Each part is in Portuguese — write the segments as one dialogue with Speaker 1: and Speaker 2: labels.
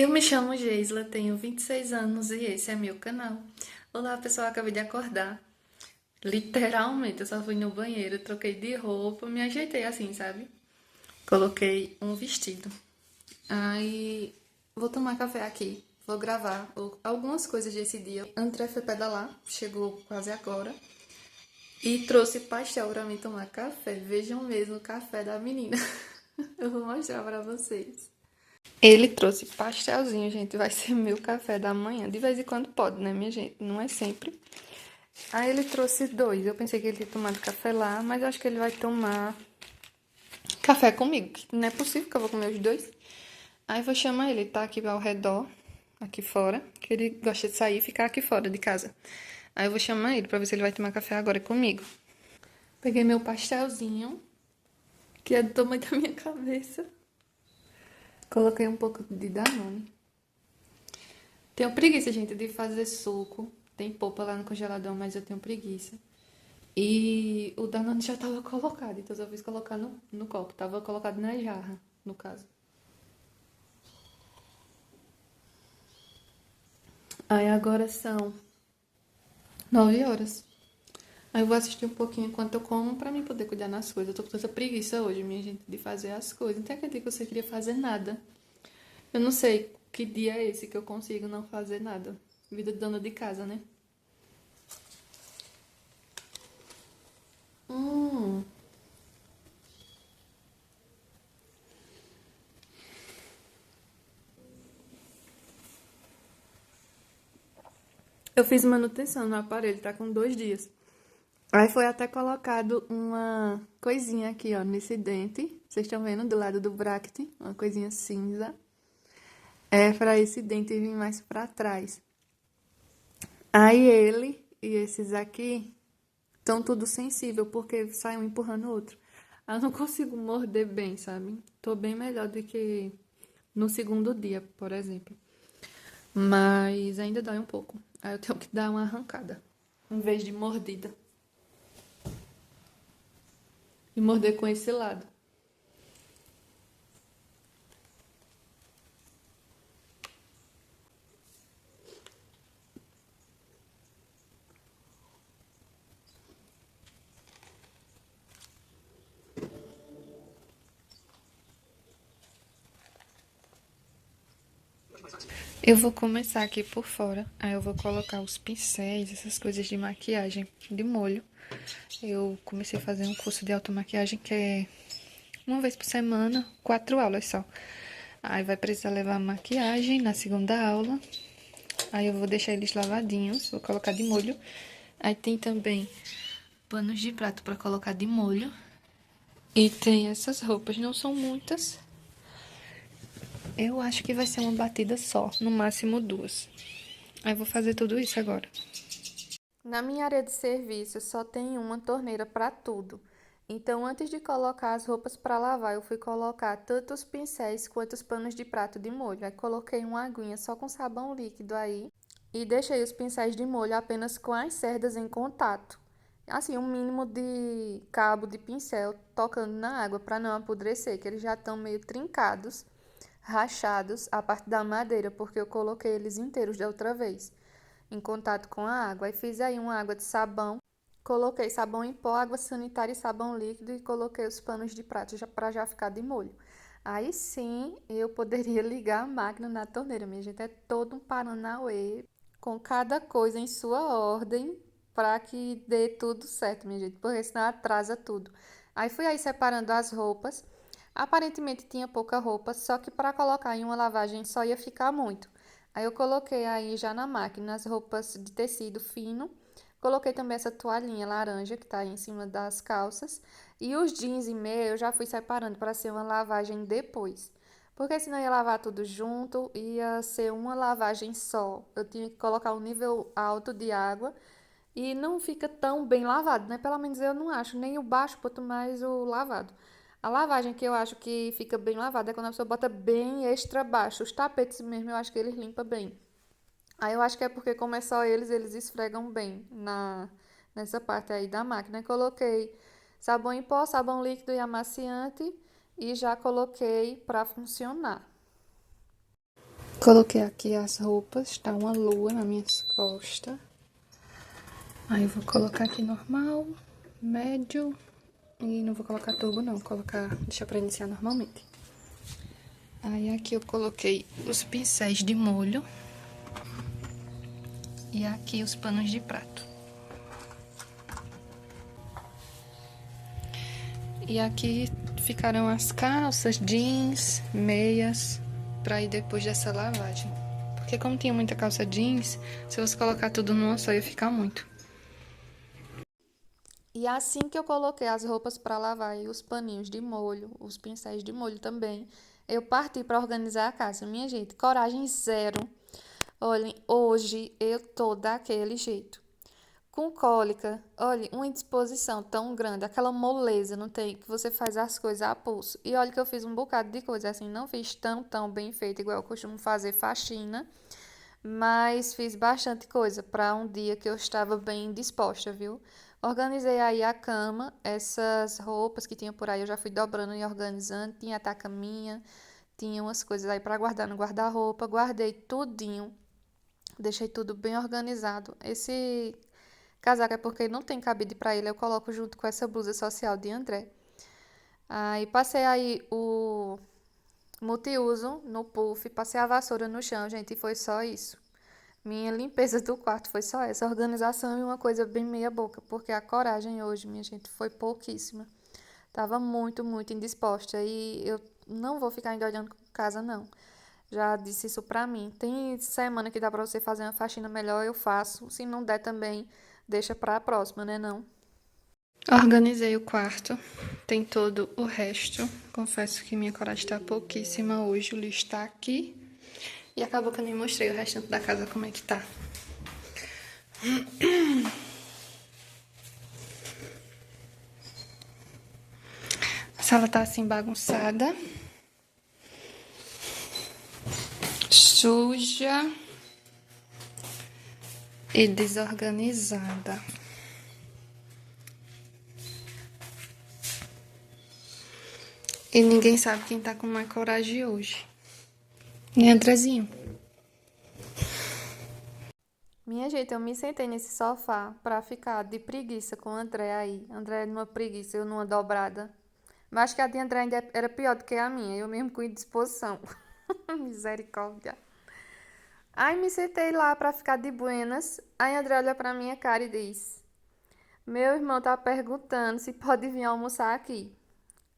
Speaker 1: Eu me chamo Geisla, tenho 26 anos e esse é meu canal. Olá pessoal, acabei de acordar. Literalmente, eu só fui no banheiro, troquei de roupa, me ajeitei assim, sabe? Coloquei um vestido. Aí vou tomar café aqui, vou gravar algumas coisas desse dia. André foi pedalar, chegou quase agora. E trouxe pastel pra mim tomar café. Vejam mesmo o café da menina. Eu vou mostrar pra vocês. Ele trouxe pastelzinho, gente. Vai ser meu café da manhã. De vez em quando pode, né, minha gente? Não é sempre. Aí ele trouxe dois. Eu pensei que ele tinha tomado café lá, mas acho que ele vai tomar café comigo. Não é possível que eu vou comer os dois. Aí vou chamar ele, tá aqui ao redor, aqui fora, que ele gosta de sair e ficar aqui fora de casa. Aí eu vou chamar ele pra ver se ele vai tomar café agora comigo. Peguei meu pastelzinho, que é do tamanho da minha cabeça. Coloquei um pouco de Danone. Tenho preguiça, gente, de fazer suco. Tem polpa lá no congelador, mas eu tenho preguiça. E o Danone já tava colocado, então eu só fiz colocar no copo. Tava colocado na jarra, no caso. Aí agora são 9 horas. Aí eu vou assistir um pouquinho enquanto eu como pra mim poder cuidar das coisas. Eu tô com tanta preguiça hoje, minha gente, de fazer as coisas. Não tem aquele dia que você queria fazer nada. Eu não sei que dia é esse que eu consigo não fazer nada. Vida de dona de casa, né? Hum. Eu fiz manutenção no aparelho, tá com 2 dias. Aí foi até colocado uma coisinha aqui, ó, nesse dente. Vocês estão vendo do lado do bracket, uma coisinha cinza. É pra esse dente vir mais pra trás. Aí ele e esses aqui estão tudo sensível, porque sai um empurrando o outro. Eu não consigo morder bem, sabe? Tô bem melhor do que no segundo dia, por exemplo. Mas ainda dói um pouco. Aí eu tenho que dar uma arrancada, em vez de mordida. E morder com esse lado. Eu vou começar aqui por fora. Aí eu vou colocar os pincéis, essas coisas de maquiagem de molho. Eu comecei a fazer um curso de automaquiagem que é uma vez por semana, 4 aulas só. Aí vai precisar levar a maquiagem na segunda aula. Aí eu vou deixar eles lavadinhos, vou colocar de molho. Aí tem também panos de prato para colocar de molho. E tem essas roupas, não são muitas. Eu acho que vai ser uma batida só, no máximo duas. Aí eu vou fazer tudo isso agora. Na minha área de serviço só tem uma torneira para tudo. Então, antes de colocar as roupas para lavar, eu fui colocar tanto os pincéis quanto os panos de prato de molho. Aí coloquei uma aguinha só com sabão líquido aí e deixei os pincéis de molho apenas com as cerdas em contato. Assim, um mínimo de cabo de pincel tocando na água para não apodrecer, que eles já estão meio trincados, rachados a parte da madeira, porque eu coloquei eles inteiros da outra vez em contato com a água. Aí fiz aí uma água de sabão, coloquei sabão em pó, água sanitária e sabão líquido e coloquei os panos de prato já para já ficar de molho. Aí sim eu poderia ligar a máquina na torneira, minha gente. É todo um paranauê com cada coisa em sua ordem para que dê tudo certo, minha gente, porque senão atrasa tudo. Aí fui aí separando as roupas. Aparentemente tinha pouca roupa, só que para colocar em uma lavagem só ia ficar muito. Aí eu coloquei aí já na máquina as roupas de tecido fino. Coloquei também essa toalhinha laranja que tá aí em cima das calças. E os jeans e meia eu já fui separando para ser uma lavagem depois. Porque senão ia lavar tudo junto, ia ser uma lavagem só. Eu tinha que colocar um nível alto de água e não fica tão bem lavado, né? Pelo menos eu não acho, nem o baixo, quanto mais o lavado. A lavagem que eu acho que fica bem lavada é quando a pessoa bota bem extra baixo. Os tapetes mesmo, eu acho que eles limpam bem. Aí eu acho que é porque como é só eles esfregam bem nessa parte aí da máquina. Eu coloquei sabão em pó, sabão líquido e amaciante e já coloquei para funcionar. Coloquei aqui as roupas, tá uma lua nas minhas costas. Aí eu vou colocar aqui normal, médio e não vou colocar turbo não, vou colocar, deixa pra iniciar normalmente. Aí aqui eu coloquei os pincéis de molho e aqui os panos de prato. E aqui ficarão as calças, jeans, meias, pra ir depois dessa lavagem. Porque como tinha muita calça jeans, se você colocar tudo numa só ia ficar muito. E assim que eu coloquei as roupas para lavar e os paninhos de molho, os pincéis de molho também, eu parti para organizar a casa. Minha gente, coragem zero. Olhem, hoje eu tô daquele jeito. Com cólica, olha, uma indisposição tão grande, aquela moleza, não tem, que você faz as coisas a pulso. E olha que eu fiz um bocado de coisa, assim, não fiz tão bem feito, igual eu costumo fazer faxina, mas fiz bastante coisa para um dia que eu estava bem disposta, viu? Organizei aí a cama, essas roupas que tinha por aí, eu já fui dobrando e organizando, tinha até a caminha, tinha umas coisas aí para guardar no guarda-roupa, guardei tudinho, deixei tudo bem organizado. Esse casaco é porque não tem cabide para ele, eu coloco junto com essa blusa social de André. Aí passei aí o multiuso no puff, passei a vassoura no chão, gente, e foi só isso. Minha limpeza do quarto foi só essa organização e uma coisa bem meia boca, porque a coragem hoje, minha gente, foi pouquíssima. Tava muito indisposta e eu não vou ficar ainda olhando casa, não. Já disse isso pra mim. Tem semana que dá pra você fazer uma faxina melhor, eu faço. Se não der também, deixa pra próxima, né, não? Organizei o quarto, tem todo o resto. Confesso que minha coragem tá pouquíssima hoje, o lixo tá aqui. E acabou que eu nem mostrei o restante da casa como é que tá. A sala tá assim bagunçada. Suja. E desorganizada. E ninguém sabe quem tá com mais coragem hoje. Nem Andrezinho. Minha gente, eu me sentei nesse sofá pra ficar de preguiça com o André aí. André numa preguiça, eu numa dobrada. Mas acho que a de André ainda era pior do que a minha. Eu mesmo com indisposição. Misericórdia. Aí me sentei lá pra ficar de buenas. Aí André olha pra minha cara e diz: Meu irmão tá perguntando se pode vir almoçar aqui.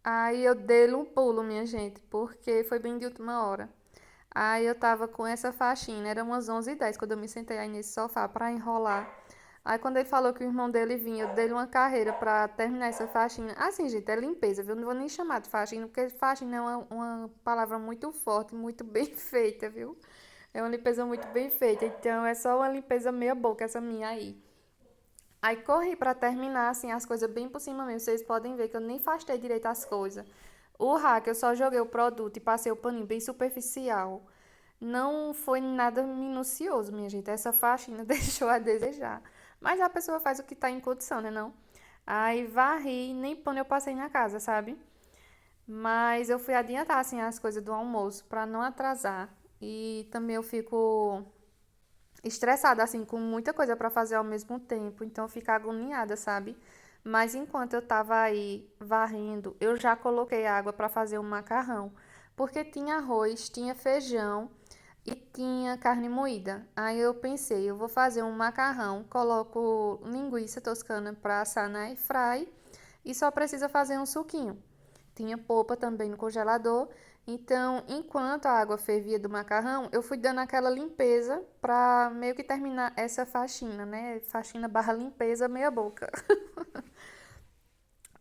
Speaker 1: Aí eu dei-lhe um pulo, minha gente, porque foi bem de última hora. Aí eu tava com essa faxina, era umas 11h10 quando eu me sentei aí nesse sofá pra enrolar. Aí quando ele falou que o irmão dele vinha, eu dei-lhe uma carreira pra terminar essa faxina. Assim, gente, é limpeza, viu? Não vou nem chamar de faxina, porque faxina é uma palavra muito forte, muito bem feita, viu? É uma limpeza muito bem feita, então é só uma limpeza meia boca essa minha aí. Aí corri pra terminar, assim, as coisas bem por cima mesmo. Vocês podem ver que eu nem fastei direito as coisas. O hack, eu só joguei o produto e passei o paninho bem superficial. Não foi nada minucioso, minha gente. Essa faxina deixou a desejar. Mas a pessoa faz o que tá em condição, né, não? Aí varri, nem pano eu passei na casa, sabe? Mas eu fui adiantar, assim, as coisas do almoço pra não atrasar. E também eu fico estressada, assim, com muita coisa pra fazer ao mesmo tempo, então fica agoniada, sabe? Mas enquanto eu tava aí varrendo, eu já coloquei água pra fazer um macarrão, porque tinha arroz, tinha feijão e tinha carne moída. Aí eu pensei, eu vou fazer um macarrão, coloco linguiça toscana pra assar na airfry e só precisa fazer um suquinho. Tinha polpa também no congelador. Então, enquanto a água fervia do macarrão, eu fui dando aquela limpeza para meio que terminar essa faxina, né? Faxina barra limpeza, meia boca.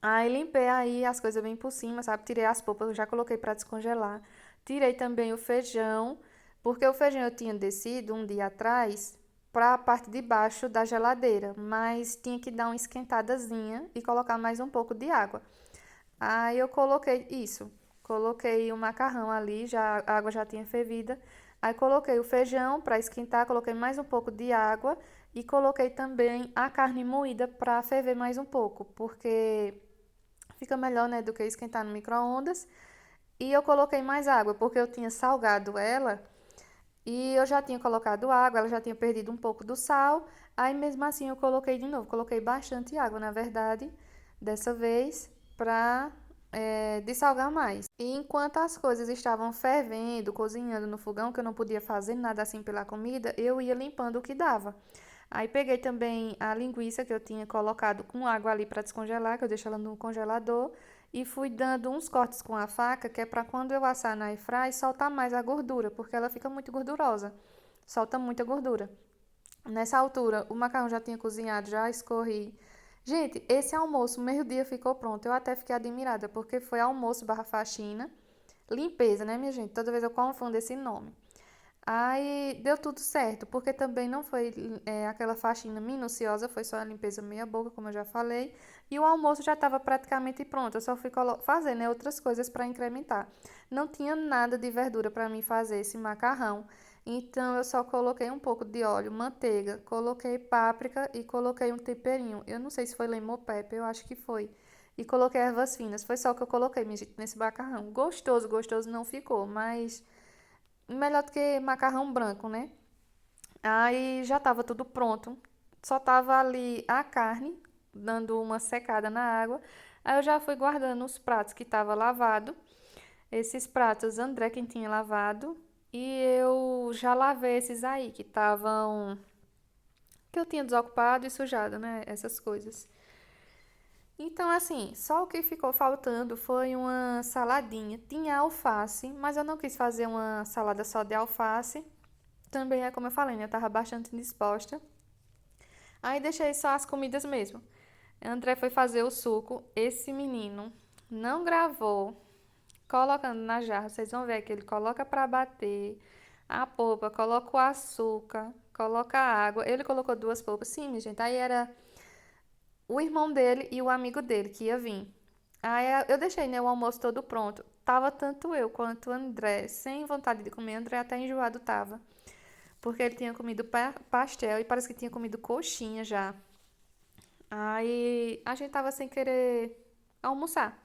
Speaker 1: Aí limpei aí as coisas bem por cima, sabe? Tirei as polpas, eu já coloquei para descongelar. Tirei também o feijão, porque o feijão eu tinha descido um dia atrás para a parte de baixo da geladeira, mas tinha que dar uma esquentadazinha e colocar mais um pouco de água. Aí eu coloquei isso. Coloquei o macarrão ali, já, a água já tinha fervida. Aí coloquei o feijão para esquentar, coloquei mais um pouco de água e coloquei também a carne moída para ferver mais um pouco, porque fica melhor, né, do que esquentar no micro-ondas. E eu coloquei mais água, porque eu tinha salgado ela E eu já tinha colocado água, ela já tinha perdido um pouco do sal. Aí mesmo assim eu coloquei de novo. Coloquei bastante água, na verdade, dessa vez, para dessalgar mais. E enquanto as coisas estavam fervendo, cozinhando no fogão, que eu não podia fazer nada assim pela comida, eu ia limpando o que dava. Aí peguei também a linguiça que eu tinha colocado com água ali para descongelar, que eu deixo ela no congelador, e fui dando uns cortes com a faca, que é para quando eu assar na airfry soltar mais a gordura, porque ela fica muito gordurosa. Solta muita gordura. Nessa altura, o macarrão já tinha cozinhado, já escorri. Gente, esse almoço, meio-dia, ficou pronto. Eu até fiquei admirada, porque foi almoço barra faxina. Limpeza, né, minha gente? Toda vez eu confundo esse nome. Aí deu tudo certo, porque também não foi aquela faxina minuciosa, foi só a limpeza meia boca, como eu já falei. E o almoço já estava praticamente pronto, eu só fui fazer, né, outras coisas para incrementar. Não tinha nada de verdura para mim fazer esse macarrão, então eu só coloquei um pouco de óleo, manteiga, coloquei páprica e coloquei um temperinho. Eu não sei se foi lemon pepper, eu acho que foi. E coloquei ervas finas, foi só o que eu coloquei, minha gente, nesse macarrão. Gostoso, gostoso não ficou, mas melhor do que macarrão branco, né? Aí já estava tudo pronto. Só tava ali a carne, dando uma secada na água. Aí eu já fui guardando os pratos que tava lavado. Esses pratos André quem tinha lavado. E eu já lavei esses aí que estavam que eu tinha desocupado e sujado, né? Essas coisas. Então, assim, só o que ficou faltando foi uma saladinha. Tinha alface, mas eu não quis fazer uma salada só de alface. Também é como eu falei, né? Eu tava bastante indisposta. Aí deixei só as comidas mesmo. André foi fazer o suco. Esse menino não gravou colocando na jarra. Vocês vão ver que ele coloca pra bater a polpa, coloca o açúcar, coloca a água. Ele colocou duas polpas. Sim, minha gente. Aí era o irmão dele e o amigo dele que ia vir. Aí eu deixei, né, o almoço todo pronto. Tava tanto eu quanto o André sem vontade de comer. André até enjoado tava. Porque ele tinha comido pastel e parece que tinha comido coxinha já. Aí a gente tava sem querer almoçar.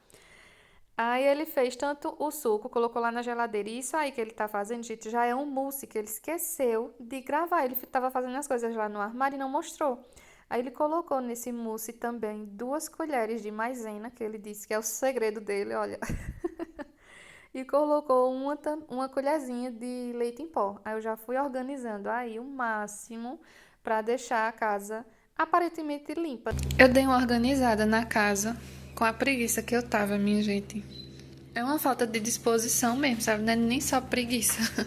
Speaker 1: Aí ele fez tanto o suco, colocou lá na geladeira. E isso aí que ele tá fazendo, gente, já é um mousse que ele esqueceu de gravar. Ele tava fazendo as coisas lá no armário e não mostrou. Aí ele colocou nesse mousse também 2 colheres de maisena, que ele disse que é o segredo dele, olha. E colocou uma colherzinha de leite em pó. Aí eu já fui organizando aí o máximo para deixar a casa aparentemente limpa. Eu dei uma organizada na casa com a preguiça que eu tava, minha gente. É uma falta de disposição mesmo, sabe? Não é nem só preguiça.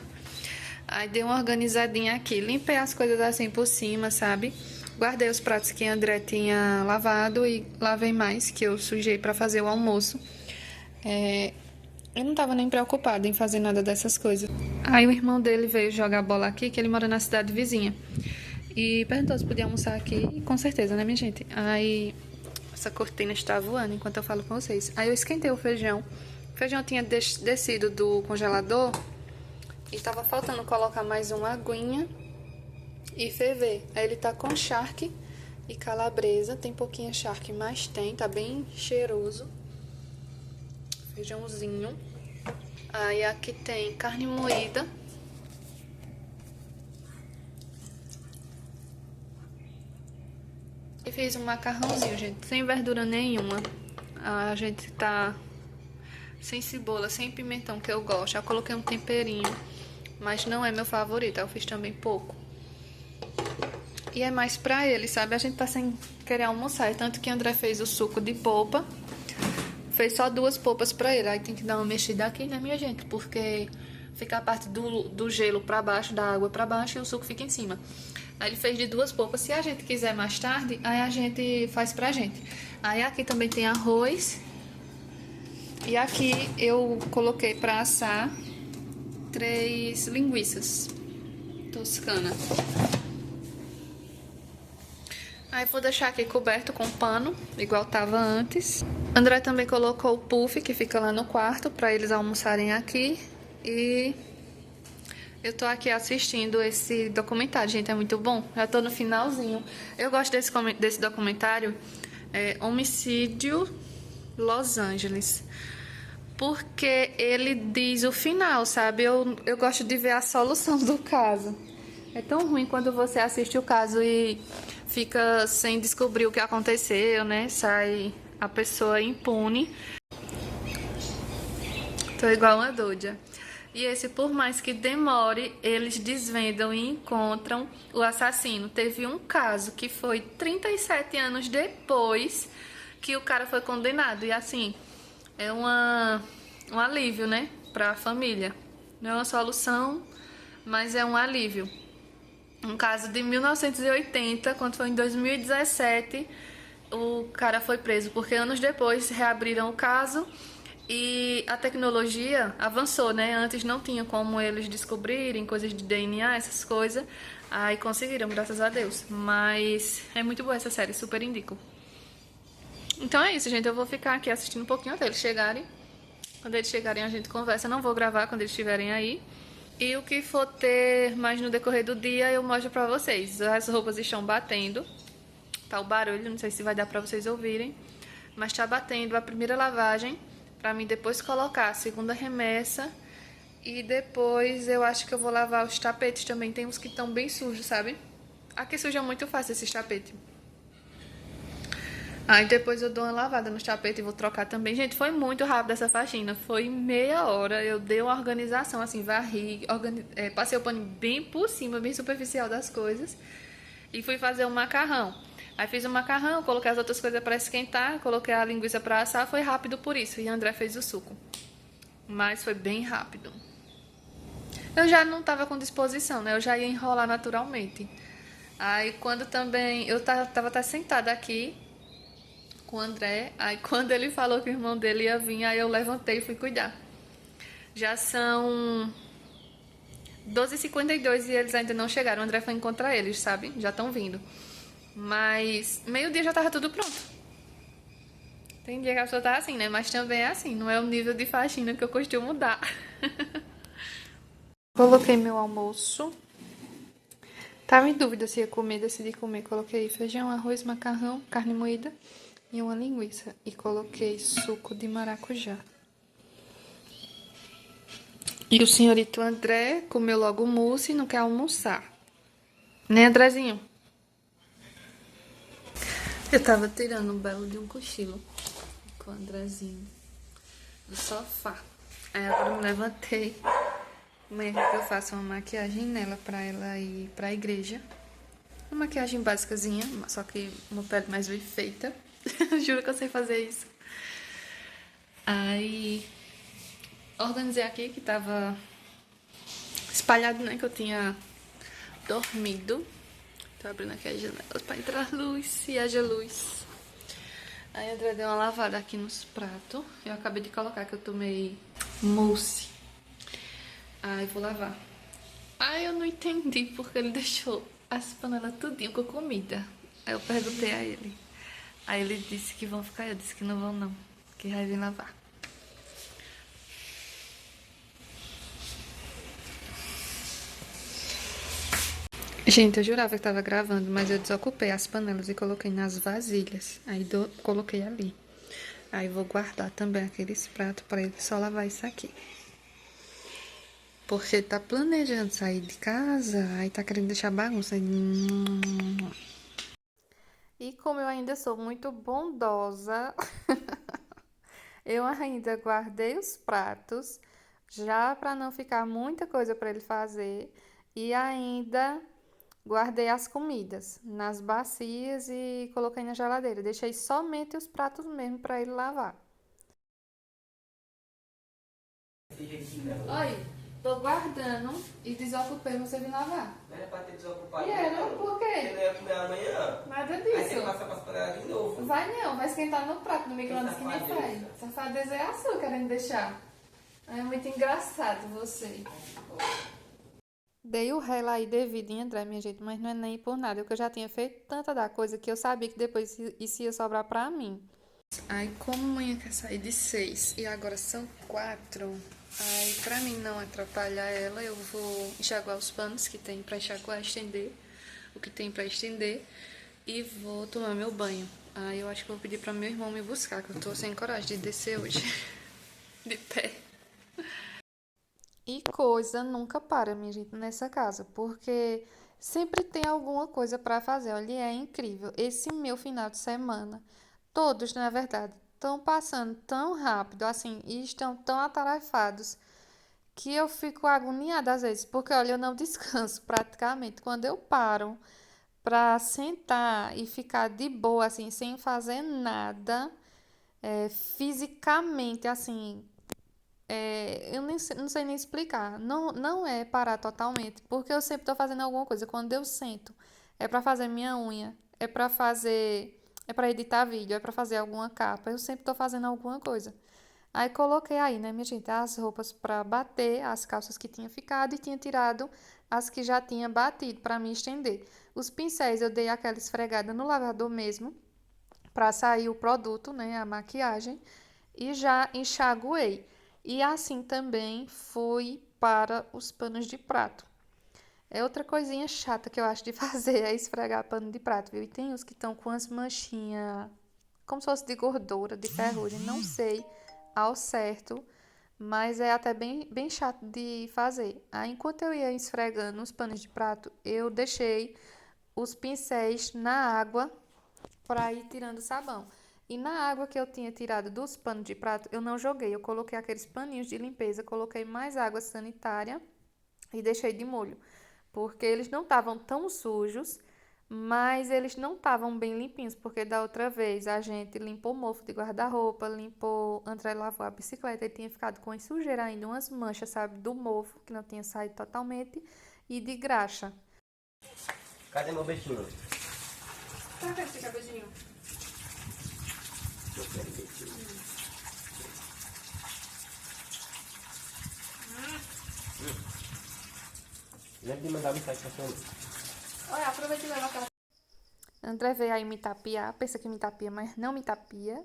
Speaker 1: Aí dei uma organizadinha aqui, limpei as coisas assim por cima, sabe? Guardei os pratos que a André tinha lavado e lavei mais, que eu sujei para fazer o almoço. Eu não tava nem preocupada em fazer nada dessas coisas. Aí o irmão dele veio jogar bola aqui, que ele mora na cidade vizinha. E perguntou se podia almoçar aqui, e com certeza, né, minha gente? Aí essa cortina está voando enquanto eu falo com vocês. Aí eu esquentei o feijão. O feijão tinha descido do congelador e tava faltando colocar mais uma aguinha e ferver. Aí ele tá com charque e calabresa. Tem pouquinha charque, mas tem, tá bem cheiroso. Feijãozinho. Aí aqui tem carne moída. E fiz um macarrãozinho, gente, sem verdura nenhuma. A gente tá sem cebola, sem pimentão, que eu gosto. Eu coloquei um temperinho, mas não é meu favorito, eu fiz também pouco. E é mais pra ele, sabe? A gente tá sem querer almoçar, tanto que André fez o suco de polpa. Fez só 2 polpas pra ele. Aí tem que dar uma mexida aqui, né, minha gente? Porque fica a parte do gelo pra baixo, da água pra baixo e o suco fica em cima. Aí ele fez de 2 polpas. Se a gente quiser mais tarde, aí a gente faz pra gente. Aí aqui também tem arroz. E aqui eu coloquei pra assar 3 linguiças toscana. Aí vou deixar aqui coberto com pano, igual tava antes. André também colocou o puff, que fica lá no quarto, pra eles almoçarem aqui. E eu tô aqui assistindo esse documentário, gente, é muito bom. Já tô no finalzinho. Eu gosto desse documentário, Homicídio Los Angeles. porque ele diz o final, sabe? Eu gosto de ver a solução do caso. É tão ruim quando você assiste o caso e fica sem descobrir o que aconteceu, né? Sai a pessoa impune. Tô igual uma doida. E esse, por mais que demore, eles desvendam e encontram o assassino. Teve um caso que foi 37 anos depois que o cara foi condenado. E assim, é um alívio, né? Pra família. Não é uma solução, mas é um alívio. Um caso de 1980, quando foi em 2017, o cara foi preso, porque anos depois reabriram o caso e a tecnologia avançou, né? Antes não tinha como eles descobrirem coisas de DNA, essas coisas. Aí conseguiram, graças a Deus. Mas é muito boa essa série, super indico. Então é isso, gente. Eu vou ficar aqui assistindo um pouquinho até eles chegarem. Quando eles chegarem, a gente conversa. Eu não vou gravar quando eles estiverem aí. E o que for ter mais no decorrer do dia, eu mostro pra vocês. As roupas estão batendo. Tá o barulho, não sei se vai dar pra vocês ouvirem. Mas tá batendo a primeira lavagem, pra mim depois colocar a segunda remessa. E depois eu acho que eu vou lavar os tapetes também. Tem uns que estão bem sujos, sabe? Aqui suja muito fácil esses tapetes. Aí depois eu dou uma lavada nos tapetes e vou trocar também. Gente, foi muito rápido essa faxina. Foi meia hora. Eu dei uma organização, assim, varri, passei o pano bem por cima, bem superficial das coisas. E fui fazer o macarrão. Aí fiz o macarrão, coloquei as outras coisas para esquentar, coloquei a linguiça para assar. Foi rápido por isso. E André fez o suco. Mas foi bem rápido. Eu já não tava com disposição, né? Eu já ia enrolar naturalmente. Aí quando também... Eu tava até sentada aqui com o André. Aí quando ele falou que o irmão dele ia vir, aí eu levantei e fui cuidar. Já são 12h52 e eles ainda não chegaram. O André foi encontrar eles, sabe? Já estão vindo. Mas meio-dia já tava tudo pronto. Tem dia que a pessoa tá assim, né? Mas também é assim. Não é o nível de faxina que eu costumo dar. Coloquei meu almoço. Tava em dúvida se ia comer, decidi comer. Coloquei feijão, arroz, macarrão, carne moída e uma linguiça. E coloquei suco de maracujá. E o senhorito André comeu logo mousse e não quer almoçar. Né, Andrezinho? Eu tava tirando um belo de um cochilo com o Andrezinho no sofá. Aí agora eu me levantei. Amanhã que eu faço uma maquiagem nela pra ela ir pra igreja. Uma maquiagem basicazinha, só que uma pele mais bem feita. Juro que eu sei fazer isso. Aí organizei aqui que tava espalhado, né? Que eu tinha dormido. Tô abrindo aqui as janelas pra entrar luz e haja luz. Aí a André deu uma lavada aqui nos pratos. Eu acabei de colocar que eu tomei mousse. Aí vou lavar. Aí eu não entendi porque ele deixou as panelas tudinho com comida. Aí eu perguntei a ele. Aí ele disse que vão ficar. Eu disse que não vão não. Que vai vir lavar. Gente, eu jurava que tava gravando, mas eu desocupei as panelas e coloquei nas vasilhas. Aí coloquei ali. Aí vou guardar também aqueles pratos pra ele só lavar isso aqui. Porque tá planejando sair de casa, aí tá querendo deixar bagunça. E como eu ainda sou muito bondosa, eu ainda guardei os pratos, já para não ficar muita coisa para ele fazer. E ainda guardei as comidas nas bacias e coloquei na geladeira. Deixei somente os pratos mesmo para ele lavar. Oi, tô guardando e desocupei você vir lavar.
Speaker 2: Não era pra ter desocupado.
Speaker 1: E era? Por quê?
Speaker 2: Você não ia comer amanhã?
Speaker 1: Nada
Speaker 2: Aí você
Speaker 1: disso.
Speaker 2: passa pras panelas de novo.
Speaker 1: Vai não, vai esquentar no prato, no micro-ondas que nem faz. Safadeza é a sua querendo deixar. É muito engraçado você. Dei o ré lá e devido em André, minha gente, mas não é nem por nada, porque eu já tinha feito tanta da coisa que eu sabia que depois isso ia sobrar pra mim. Aí, como amanhã quer sair de 6 e agora são 4, aí pra mim não atrapalhar ela, eu vou enxaguar os panos que tem pra enxaguar, estender o que tem pra estender e vou tomar meu banho. Aí eu acho que eu vou pedir pra meu irmão me buscar, que eu tô sem coragem de descer hoje. de pé. E coisa nunca para, minha gente, nessa casa, porque sempre tem alguma coisa para fazer. Olha, é incrível. Esse meu final de semana, todos, na verdade, estão passando tão rápido, assim, e estão tão atarefados, que eu fico agoniada às vezes, porque olha, eu não descanso praticamente. Quando eu paro para sentar e ficar de boa, assim, sem fazer nada, fisicamente, assim, eu nem sei, não sei nem explicar. Não, não é parar totalmente, porque eu sempre estou fazendo alguma coisa. Quando eu sento, é para fazer minha unha, é para editar vídeo, é para fazer alguma capa. Eu sempre estou fazendo alguma coisa. Aí coloquei aí, né, minha gente, as roupas para bater, as calças que tinha ficado e tinha tirado as que já tinha batido para me estender. Os pincéis eu dei aquela esfregada no lavador mesmo, para sair o produto, né, a maquiagem, e já enxaguei. E assim também fui para os panos de prato. É outra coisinha chata que eu acho de fazer, é esfregar pano de prato, viu? E tem uns que estão com as manchinhas, como se fosse de gordura, de ferrugem, não sei ao certo, mas é até bem chato de fazer. Aí, enquanto eu ia esfregando os panos de prato, eu deixei os pincéis na água para ir tirando o sabão. E na água que eu tinha tirado dos panos de prato, eu não joguei. Eu coloquei aqueles paninhos de limpeza, coloquei mais água sanitária e deixei de molho. Porque eles não estavam tão sujos, mas eles não estavam bem limpinhos. Porque da outra vez a gente limpou o mofo de guarda-roupa, limpou, André lavou a bicicleta e tinha ficado com sujeira ainda, umas manchas, sabe, do mofo, que não tinha saído totalmente, e de graxa.
Speaker 2: Cadê meu beijinho?
Speaker 1: Tá vendo esse cabedinho?
Speaker 2: Eu quero beijinho. Lembra de mandar mensagem pra sua mãe.
Speaker 1: Olha, aproveita e leva aquela. André veio aí me tapear, pensa que me tapia, mas não me tapia.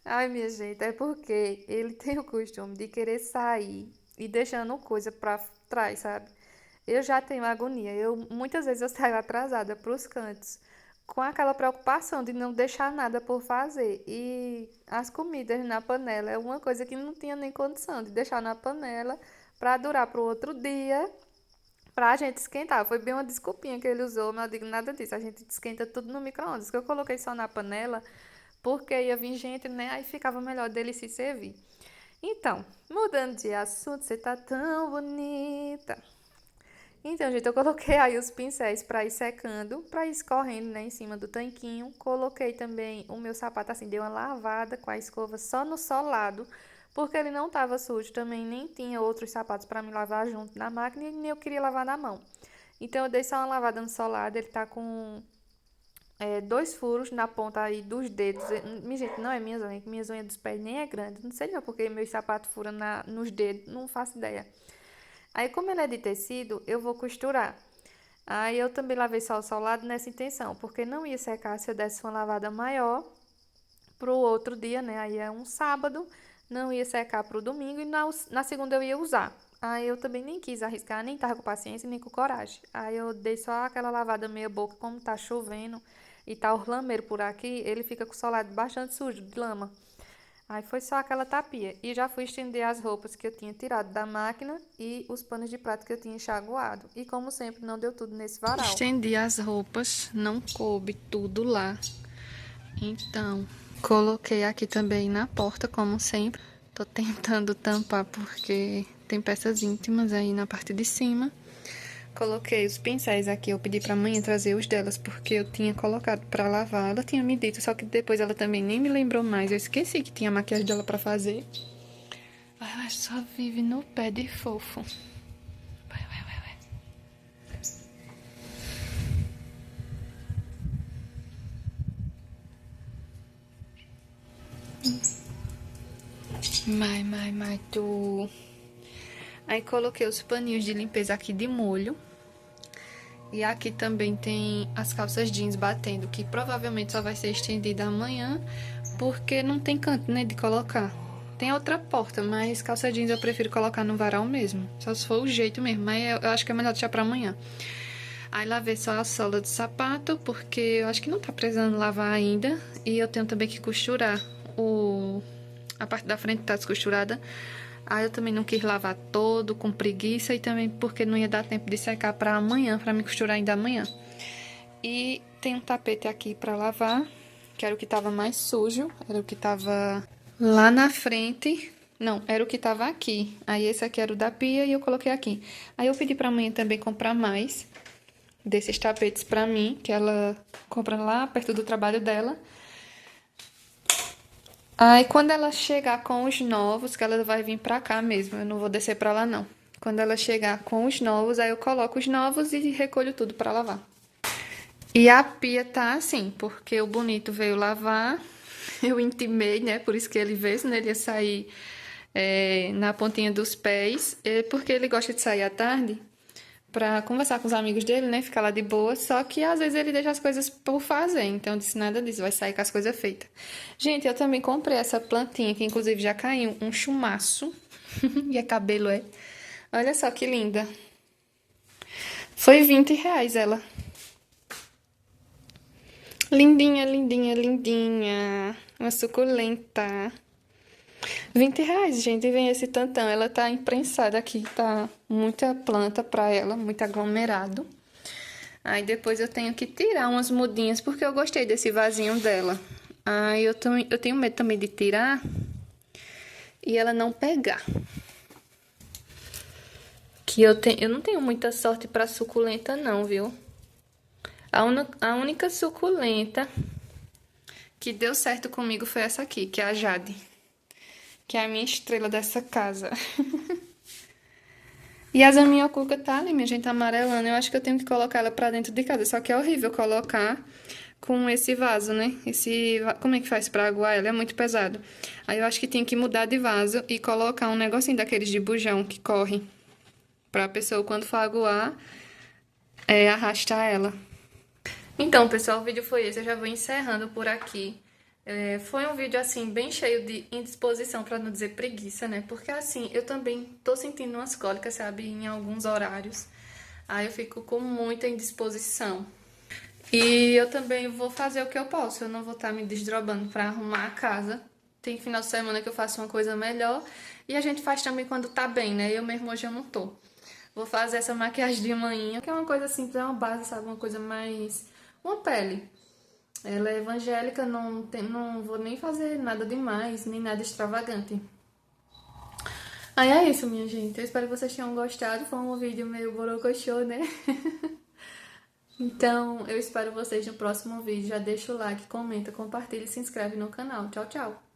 Speaker 1: Ai, minha gente, é porque ele tem o costume de querer sair e deixando coisa pra trás, sabe? Eu já tenho agonia. Muitas vezes eu saio atrasada pros cantos, com aquela preocupação de não deixar nada por fazer. E as comidas na panela é uma coisa que não tinha nem condição de deixar na panela para durar pro outro dia, pra gente esquentar. Foi bem uma desculpinha que ele usou, mas eu digo nada disso. A gente esquenta tudo no micro-ondas, que eu coloquei só na panela, porque ia vir gente, né? Aí ficava melhor dele se servir. Então, mudando de assunto, você tá tão bonita. Então, gente, eu coloquei aí os pincéis para ir secando, para ir escorrendo, né, em cima do tanquinho. Coloquei também o meu sapato assim, dei uma lavada com a escova só no solado, porque ele não estava sujo, também nem tinha outros sapatos para me lavar junto na máquina e nem eu queria lavar na mão. Então, eu dei só uma lavada no solado, ele tá com dois furos na ponta aí dos dedos. Minha gente, não é minhas unhas dos pés nem é grande. Não sei não porque meus sapatos furam nos dedos, não faço ideia. Aí, como ele é de tecido, eu vou costurar. Aí, eu também lavei só o solado nessa intenção, porque não ia secar se eu desse uma lavada maior pro outro dia, né? Aí é um sábado, não ia secar pro domingo e na segunda eu ia usar. Aí, eu também nem quis arriscar, nem tava com paciência, nem com coragem. Aí, eu dei só aquela lavada meia boca, como tá chovendo e tá o lameiro por aqui, ele fica com o solado bastante sujo de lama. Aí foi só aquela tapia. E já fui estender as roupas que eu tinha tirado da máquina e os panos de prato que eu tinha enxaguado. E como sempre, não deu tudo nesse varal. Estendi as roupas, não coube tudo lá. Então, coloquei aqui também na porta, como sempre. Tô tentando tampar porque tem peças íntimas aí na parte de cima. Coloquei os pincéis aqui, eu pedi pra mãe trazer os delas, porque eu tinha colocado pra lavar. Ela tinha me dito, só que depois ela também nem me lembrou mais. Eu esqueci que tinha a maquiagem dela pra fazer. Ela só vive no pé de fofo. Vai. Tu. Aí coloquei os paninhos de limpeza aqui de molho. E aqui também tem as calças jeans batendo, que provavelmente só vai ser estendida amanhã, porque não tem canto, né, de colocar. Tem outra porta, mas calça jeans eu prefiro colocar no varal mesmo, só se for o jeito mesmo, mas eu acho que é melhor deixar pra amanhã. Aí lavei só a sola do sapato, porque eu acho que não tá precisando lavar ainda, e eu tenho também que costurar A parte da frente tá descosturada. Aí eu também não quis lavar todo, com preguiça. E também porque não ia dar tempo de secar pra amanhã, pra me costurar ainda amanhã. E tem um tapete aqui pra lavar, que era o que tava mais sujo. Era o que tava lá na frente. Não, era o que tava aqui. Aí esse aqui era o da pia e eu coloquei aqui. Aí eu pedi pra mãe também comprar mais desses tapetes pra mim, que ela compra lá perto do trabalho dela. Aí quando ela chegar com os novos, que ela vai vir pra cá mesmo, eu não vou descer pra lá não. Quando ela chegar com os novos, aí eu coloco os novos e recolho tudo pra lavar. E a pia tá assim, porque o Bonito veio lavar, eu intimei, né? Por isso que ele veio, senão ele ia sair na pontinha dos pés, porque ele gosta de sair à tarde pra conversar com os amigos dele, né? Ficar lá de boa, só que às vezes ele deixa as coisas por fazer, então eu disse nada disso, vai sair com as coisas feitas. Gente, eu também comprei essa plantinha, que inclusive já caiu, um chumaço, e é cabelo, é. Olha só que linda. Foi R$ 20 ela. Lindinha, lindinha, lindinha. Uma suculenta. R$ 20, gente, e vem esse tantão. Ela tá imprensada aqui, tá muita planta pra ela, muito aglomerado. Aí depois eu tenho que tirar umas mudinhas, porque eu gostei desse vasinho dela. Aí eu tenho medo também de tirar e ela não pegar. Que eu não tenho muita sorte pra suculenta não, viu? A única suculenta que deu certo comigo foi essa aqui, que é a Jade. Que é a minha estrela dessa casa. E a zamioculca tá ali, minha gente, amarelando. Eu acho que eu tenho que colocar ela pra dentro de casa. Só que é horrível colocar com esse vaso, né? Como é que faz pra aguar ela? É muito pesado. Aí eu acho que tem que mudar de vaso e colocar um negocinho daqueles de bujão que corre. Pra pessoa, quando for aguar, arrastar ela. Então, pessoal, o vídeo foi esse. Eu já vou encerrando por aqui. Foi um vídeo, assim, bem cheio de indisposição, pra não dizer preguiça, né? Porque, assim, eu também tô sentindo umas cólicas, sabe? Em alguns horários. Aí eu fico com muita indisposição. E eu também vou fazer o que eu posso. Eu não vou estar me desdobrando pra arrumar a casa. Tem final de semana que eu faço uma coisa melhor. E a gente faz também quando tá bem, né? Eu mesmo hoje eu não tô. Vou fazer essa maquiagem de manhã, que é uma coisa simples, é uma base, sabe? Uma coisa mais... Uma pele. Ela é evangélica, não vou nem fazer nada demais, nem nada extravagante. Aí é isso, minha gente. Eu espero que vocês tenham gostado. Foi um vídeo meio borocochô, né? Então, eu espero vocês no próximo vídeo. Já deixa o like, comenta, compartilha e se inscreve no canal. Tchau, tchau!